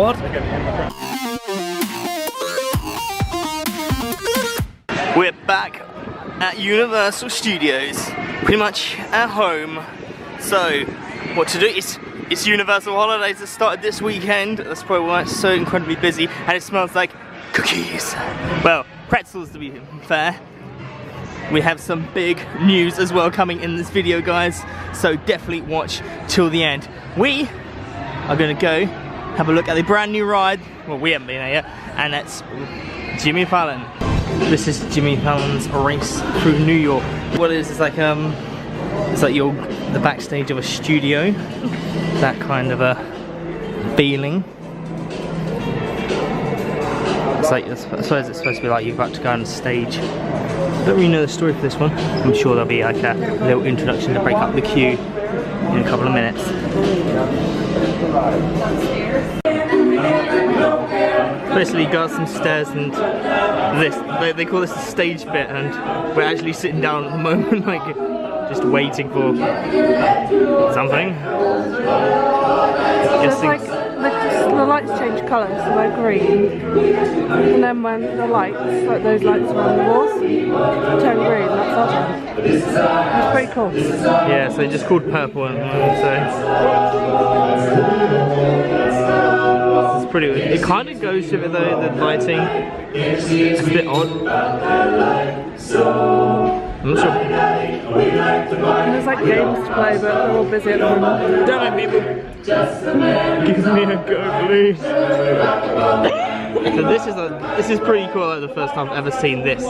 What? We're back at Universal Studios, pretty much at home. So, what to do is, it's Universal holidays that started this weekend. That's probably why it's so incredibly busy, and it smells like cookies. Well, pretzels to be fair. We have some big news as well coming in this video, guys, so definitely watch till the end. We are gonna go have a look at the brand new ride. Well, we haven't been there yet, and that's Jimmy Fallon. This is Jimmy Fallon's Race Through New York. What it is, it's like the backstage of a studio. That kind of a feeling. It's like, I suppose it's supposed to be like you're about to go on stage. I don't really know the story for this one. I'm sure there'll be like a little introduction to break up the queue in a couple of minutes. Basically got some stairs and this, they call this the stage bit, and we're actually sitting down at the moment, like just waiting for something. It's like the lights change colour, so they're green, and then when the lights, like those lights around the walls, turn green, that's our turn. It's pretty cool. Yeah, so just called purple at the moment, so it's pretty weird. It kind of goes with it though, the lighting. It's a bit odd. I'm not sure. And there's like games to play, but they're all busy at the moment. Damn it, people! Give me a go, please. So this is pretty cool. Like the first time I've ever seen this. It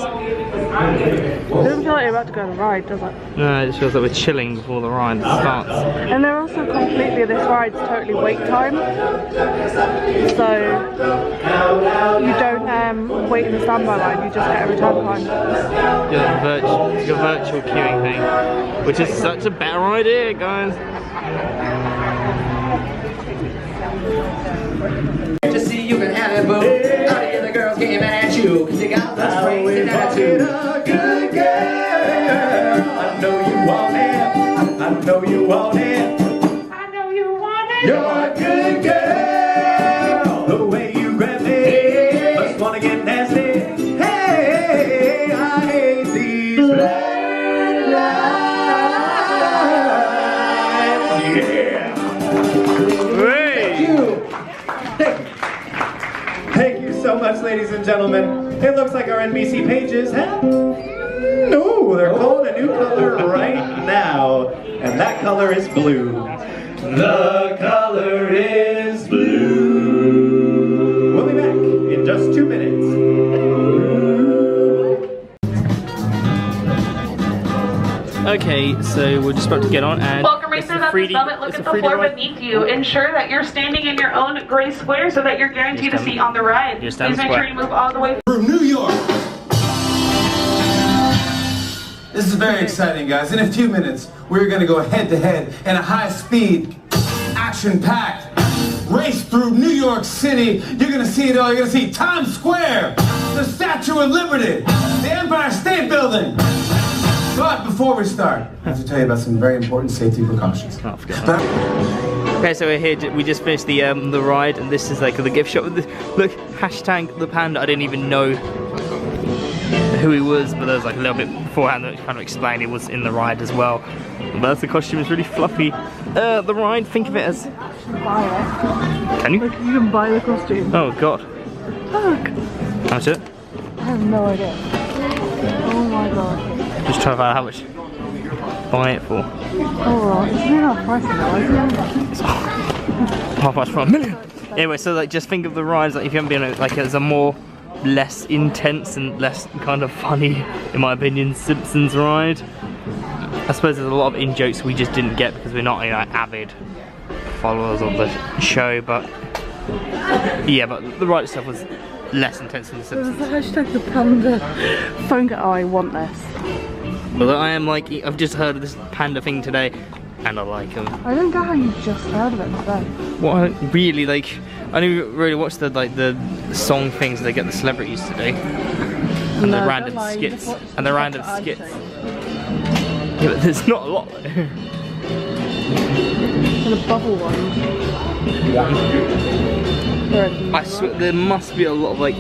doesn't feel like you're about to go on a ride, does it? No, it feels like we're chilling before the ride starts. And they're also completely, this ride's totally wait time. So you don't wait in the standby line, you just get a return time. Your virtual queuing thing, which is such a better idea, guys. To see you can have it, boo. All the other girls getting mad at you, cause you got the strings and attitude. A good girl. I know you want it. I know you want it. I know you want it. You're a good girl. The way you grab me, just wanna get nasty. Hey, I hate these red lights. Yeah. Thank you so much, ladies and gentlemen. It looks like our NBC pages have... No, they're calling a new color right now. And that color is blue. The color is blue. We'll be back in just 2 minutes. Okay, so we're just about to get on, and welcome racers at this moment. Look at the floor beneath you. Ensure that you're standing in your own gray square so that you're guaranteed a seat on the ride. Please make sure you move all the way through New York. This is very exciting, guys. In a few minutes, we're going to go head-to-head in a high-speed, action-packed race through New York City. You're going to see it all. You're going to see Times Square, the Statue of Liberty, the Empire State Building. But before we start, I have to tell you about some very important safety precautions. Oh, okay, so we're here. We just finished the ride, and this is like the gift shop. Look, hashtag the panda. I didn't even know who he was, but there was like a little bit beforehand that kind of explained he was in the ride as well. But the costume is really fluffy. The ride, think of it as. Buy it. Can you? Like you can buy the costume. Oh God. Look. How much is it? I have no idea. Oh my god. Just trying to find out how much to buy it for. Oh, it's really half price now, isn't it? Half price for $1 million. Anyway, so like just think of the rides, like if you haven't been on it, like as a less intense and less kind of funny, in my opinion, Simpsons ride. I suppose there's a lot of in-jokes we just didn't get because we're not, you know, avid followers of the show, but yeah, but the ride itself was less intense than the Simpsons. There's a hashtag the panda phone get. Oh, I want this. Although I am like, I've just heard of this panda thing today, and I like them. I don't get how you just heard of it today. What I don't really like, I don't really watch the song things they get the celebrities to do, and No, the random don't lie, skits, you just and the watch random the skits. show. Yeah, but there's not a lot though. And the bubble one. I swear there must be a lot of like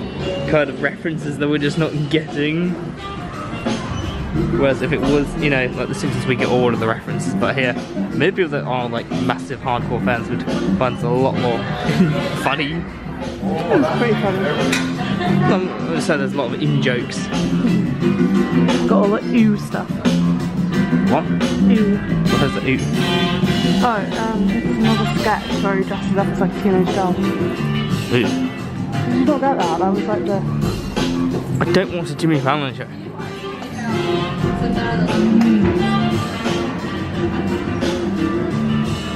kind of references that we're just not getting. Whereas if it was, you know, like The Simpsons, we get all of the references, but here, maybe people that are like massive hardcore fans would find it a lot more funny. It's pretty funny. So there's a lot of in-jokes. Got all the ooh stuff. What? Ooh. What is the ooh? Oh, it's another sketch where he dresses up as like a teenage girl. Ooh. Did you not get that? That was like the... I don't want a Jimmy Fallon show.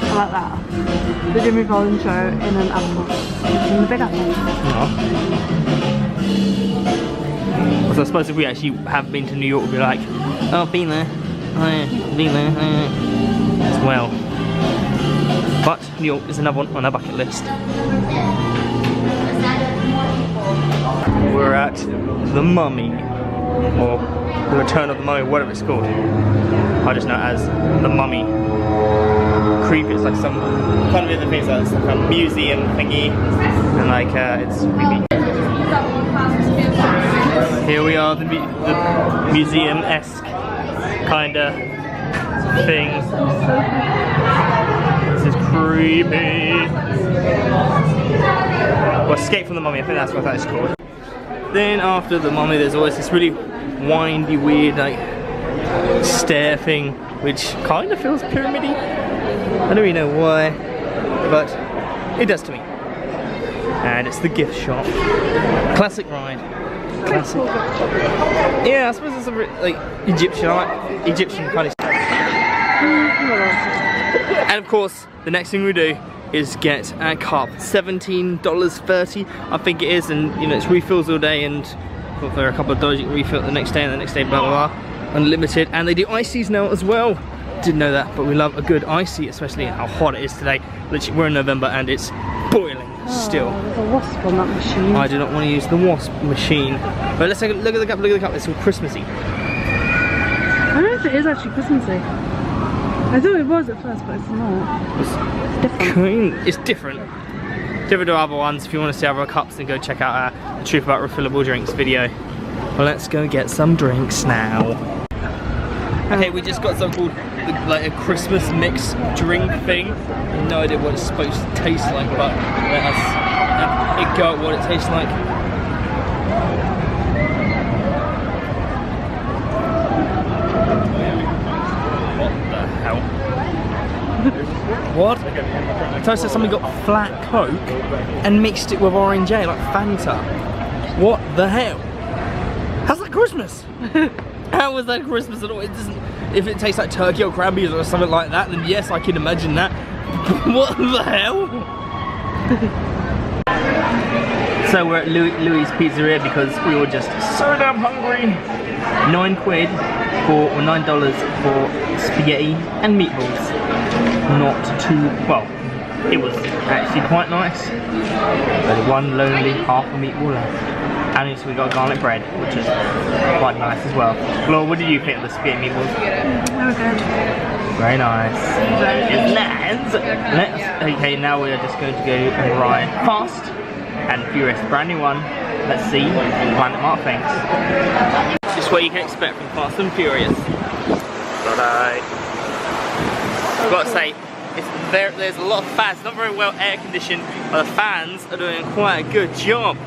I like that. The Jimmy Fallon show in an apple. In the big apple. No. So I suppose if we actually have been to New York, we'll be like, oh, I've been there. Oh yeah, been there. Oh, yeah. As well. But New York is another one on our bucket list. We're at the Mummy, or the Return of the Mummy, whatever it's called. I just know it as the Mummy. Creepy, it's like some kind of other things like it's like a museum thingy, and like it's creepy. Here we are, the museum-esque kind of thing. This is creepy. Well, Escape from the Mummy, I think that's what that is called. Then after the Mummy, there's always this really windy, weird, like stair thing, which kind of feels pyramidy. I don't really know why, but it does to me. And it's the gift shop. Classic ride. Classic. Yeah, I suppose it's a like Egyptian kind of stuff. And of course, the next thing we do is get a cup. $17.30, I think it is, and you know it's refills all day, and for a couple of dollars you can refill it the next day and the next day, blah blah blah. Unlimited, and they do ices now as well. Didn't know that, but we love a good icy, especially how hot it is today. Literally, we're in November and it's boiling still. There's a wasp on that machine. I do not want to use the wasp machine. But let's take a look at the cup, look at the cup, it's all Christmassy. I don't know if it is actually Christmassy. I thought it was at first, but it's not. It's different. It's different. Different to other ones. If you want to see other cups, then go check out our The Truth About Refillable Drinks video. Well, let's go get some drinks now. Okay, we just got something called like a Christmas mix drink thing. No idea what it's supposed to taste like, but let us have a go at what it tastes like. What the hell? What? So I said somebody got flat Coke and mixed it with orange ale, like Fanta. What the hell? How's that Christmas? How was that Christmas at all? It doesn't. If it tastes like turkey or cranberries or something like that, then yes, I can imagine that. What the hell? So we're at Louis Pizzeria because we were just so damn hungry. £9 for, or $9 for spaghetti and meatballs. Not too well. It was actually quite nice. There's one lonely half a meatball left. And also we got garlic bread, which is quite nice as well. Laura, what did you think of the spaghetti meatballs? They were good. Very nice. Very nice. Okay, now we are just going to go and ride Fast and Furious, brand new one. Let's see Planet Mark thinks. Just what you can expect from Fast and Furious. But I've got to say, there's a lot of fans, not very well air conditioned, but the fans are doing quite a good job.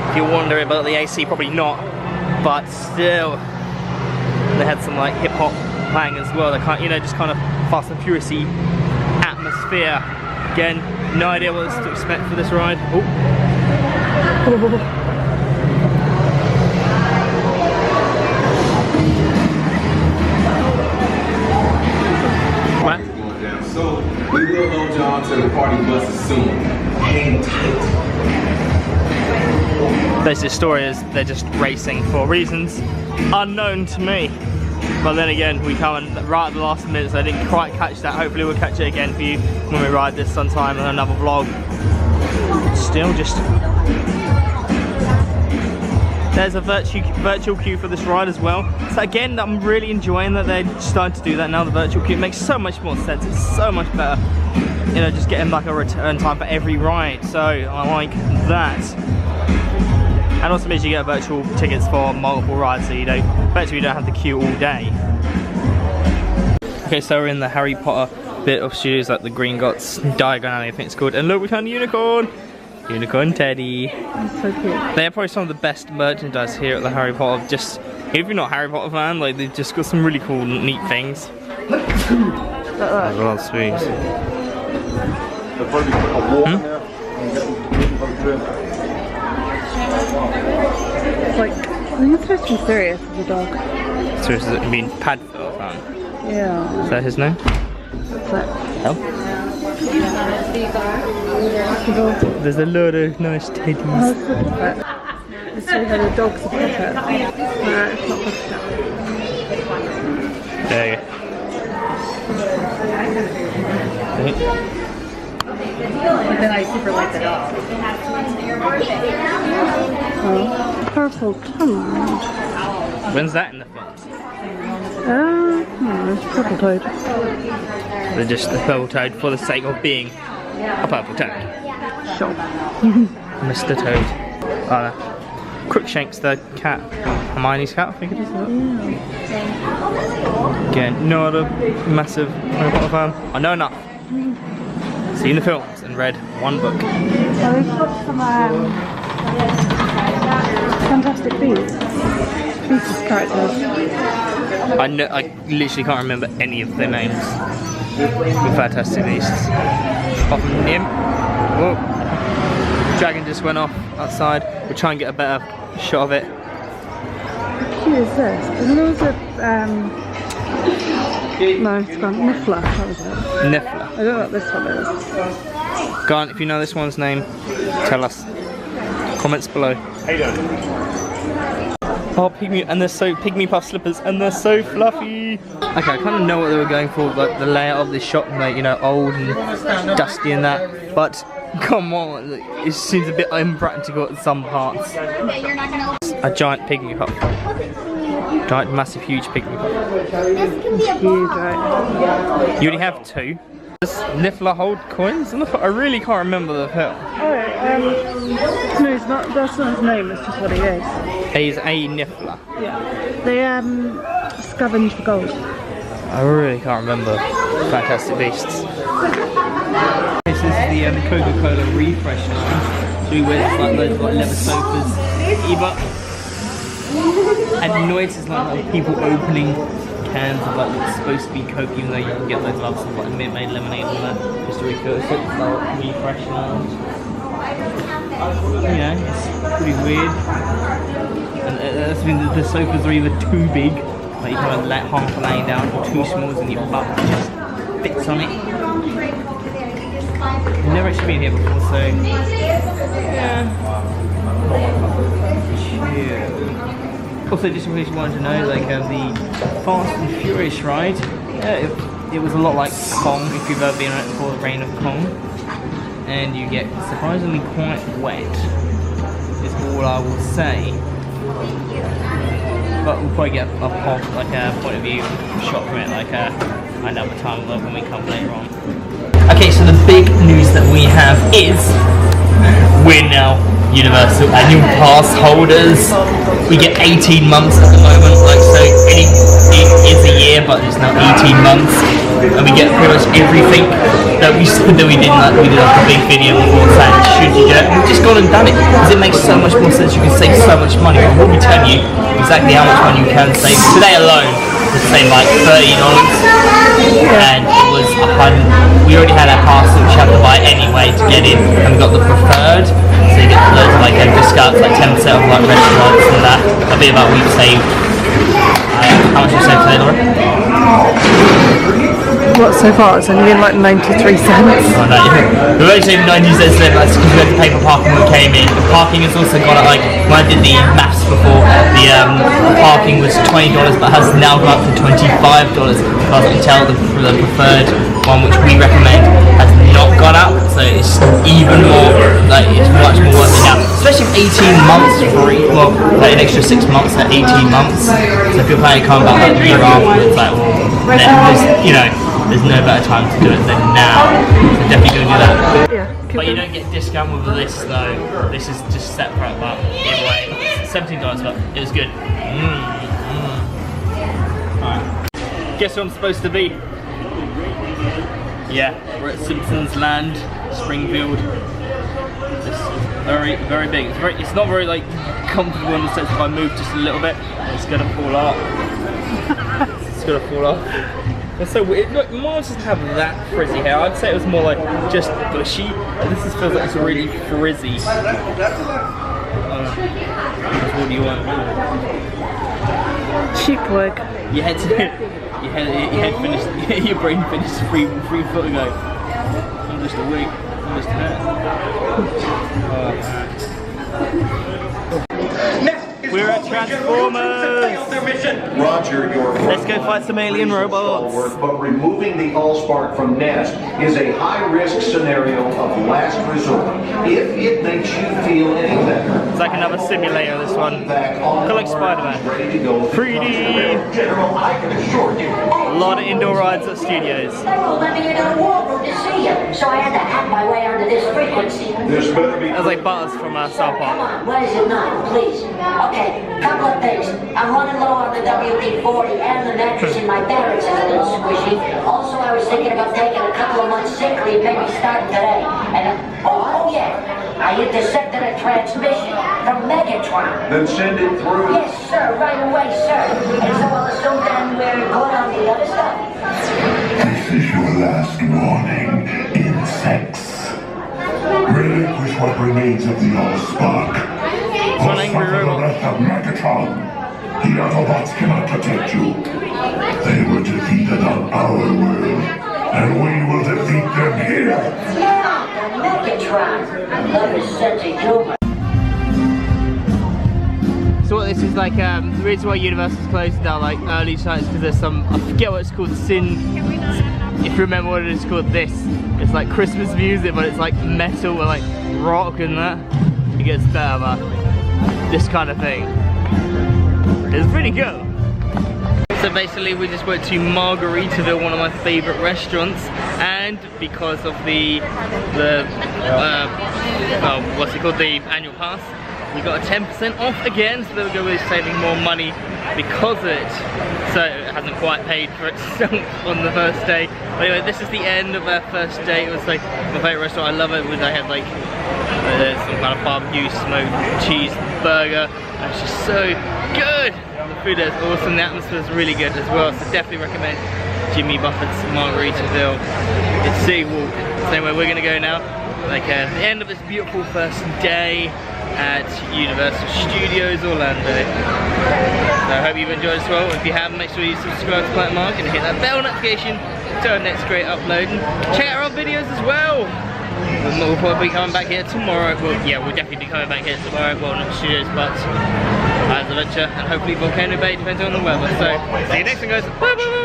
If you're wondering about the AC, probably not, but still, they had some like hip hop playing as well. They kind, you know, just kind of Fast and Furious-y atmosphere. Again, no idea what to expect for this ride. Oh. What? So we will load y'all to the party buses soon. Hang tight. Basically, the story is they're just racing for reasons unknown to me. But then again, we come in right at the last minute, so I didn't quite catch that. Hopefully we'll catch it again for you when we ride this sometime in another vlog. Still just there's a virtual queue for this ride as well. So again, I'm really enjoying that they're starting to do that now, the virtual queue. It makes so much more sense, it's so much better. You know, just getting like a return time for every ride, so I like that. And also means you get virtual tickets for multiple rides, so you don't have to queue all day. Okay, so we're in the Harry Potter bit of studios, like the Green Gots Diagon Alley, I think it's called. And look, we found a unicorn! Unicorn Teddy. That's so cute. They're probably some of the best merchandise here at the Harry Potter. Just, if you're not a Harry Potter fan, like they've just got some really cool, neat things. There's a lot of spoons. It's like, I think it's supposed to be serious as a dog. Serious as it mean Padfoot fan? Yeah. Is that his name? That's it. Oh. There's a lot of nice teddies. Oh, it's a puppet. Let's show you how the dog's a puppet. It's not puppet. There you go. And then I super like the dog. Purple toad. When's that in the film? It's purple toad. They're just the purple toad for the sake of being a purple toad. Sure. Mr. Toad. Oh no. Crookshank's the cat. Hermione's cat, I think it is. Again, not a massive Harry Potter fan. I know enough. Seen the films and read one book. So we've got some Fantastic Beasts. Beasts characters. I literally can't remember any of their names. The Fantastic Beasts. Apart from Nim. Whoa. Dragon just went off outside. We'll try and get a better shot of it. What cute is this? And there was a no, it's gone. Niffler, that was it. Niffler. I don't know what this one is. Go on, if you know this one's name, tell us. Comments below. How you doing? Oh, pygmy, and they're so pygmy puff slippers, and they're so fluffy. Okay, I kind of know what they were going for, like the layout of this shop, like, you know, old and dusty and that. But come on, it seems a bit impractical at some parts. A giant pygmy puff. Giant, massive, huge pygmy puff. Huge, right? You only have two. Does Niffler hold coins? I really can't remember the film. Oh, no, it's not. That's not his name. It's just what he is. He's a Niffler. Yeah. They scavenge for gold. I really can't remember Fantastic Beasts. This is the Coca-Cola refresh line. So we wear like loads of leather sofas. And noises like people opening cans of like what's supposed to be Coke, even though you can get those lots of like mint-made lemonade and that just to refill it. So it's like refresh lounge. You know, it's pretty weird. And that's when the sofas are either too big, like you kind of let half laying down, or too small and your butt just fits on it. I've never actually been here before, so yeah. Also, just in case you wanted to know, like the Fast and Furious ride, it was a lot like Kong, if you've ever been on it before, the Reign of Kong. And you get surprisingly quite wet, is all I will say. But we'll probably get a point of view shot from it like another time when we come later on. Okay, so the big news that we have is we're now Universal annual pass holders. We get 18 months at the moment, like so it is a year, but it's now 18 months. And we get pretty much everything that we said that we did like a big video before saying should you do it. We've just gone and done it because it makes so much more sense. You can save so much money. I will be telling you exactly how much money you can save. Today alone, we saved like $30, and it was we already had our pass which you have to buy anyway to get in, and we got the preferred. So you get loads of like discounts, like 10% off like restaurants and that. That'd be about we've saved. How much you saved today, Laura? What, so far? It's only been like 93 cents. Oh no, we've only saved 90 cents today, but that's because we had to pay for parking when we came in. The parking has also gone up, like when I did the maths before, the parking was $20 but has now gone up to $25 because I can tell the preferred one which we recommend has not gone up, so it's even more, like it's much more worth it now. Especially 18 months free, well, like an extra 6 months at 18 months. So if you're planning to come back like the year after, it's like, well, you know, there's no better time to do it than now. So definitely go do that. Yeah, but you don't get discount with this though. This is just separate, but anyway, $17, but it was good. Alright. Guess who I'm supposed to be? Yeah, we're at Simpsons Land, Springfield. This is very, very big. It's not very like comfortable in the sense if I move just a little bit, it's gonna fall off. It's gonna fall off. It's so weird. Look, mine doesn't have that frizzy hair. I'd say it was more like just bushy. This feels like it's really frizzy. What do you want? Cheap wig. Your head finished. Your brain finished 3 foot ago. I'm just a wig. I'm just hair. We're at Transformers! Roger, your let's go fight some alien robots. But removing the Allspark from Nest is a high-risk scenario of last resort. If it makes you feel any better. It's like another simulator, this one. Kind of like Spider-Man. 3D! General, I can assure you. A lot of indoor rides at studios. Let me in on the war room to see you, so I had to hack my way onto this frequency. This better be. That was like Butters from South Park. Come on, what is it now, please? Okay, couple of things. I'm running low on the WD-40 and the mattress in my barracks is a little squishy. Also, I was thinking about taking a couple of months sick leave, maybe starting today. And oh yeah, I intercepted a transmission from Megatron. Then send it through. Yes, sir, right away, sir. And so I'll assume then we're good on the other stuff. This is your last warning, insects. Relinquish what remains of the Allspark. It's an angry The robot. rest of Megatron. The Autobots cannot protect you. They were defeated on our world, and we will defeat them here. Yeah, Megatron. I love his sense of humor. So what this is like, the reason why Universal's closed down like early sites because there's some, I forget what it's called, if you remember what it is called, this. It's like Christmas music, but it's like metal or like rock and that. It gets better, but this kind of thing. It's pretty good. So basically we just went to Margaritaville, one of my favourite restaurants, and because of the what's it called, the annual pass, we got a 10% off again, so we're going to be saving more money because of it. So it hasn't quite paid for itself on the first day. But anyway, this is the end of our first day. It was like my favourite restaurant. I love it. I had like some kind of barbecue smoked cheeseburger. It's just so good. The food is awesome. The atmosphere is really good as well. So definitely recommend Jimmy Buffett's Margaritaville. It's City Walk. Same way we're going to go now. Like the end of this beautiful first day at Universal Studios Orlando. So I hope you've enjoyed as well. If you haven't, make sure you subscribe to Planet Mark and hit that bell notification to our next great upload. And check out our videos as well. We'll probably be coming back here tomorrow. Well, yeah, we'll definitely be coming back here tomorrow. Well, not studios, but as a lecture, and hopefully Volcano Bay, depends on the weather. So see you next time, guys. Bye bye.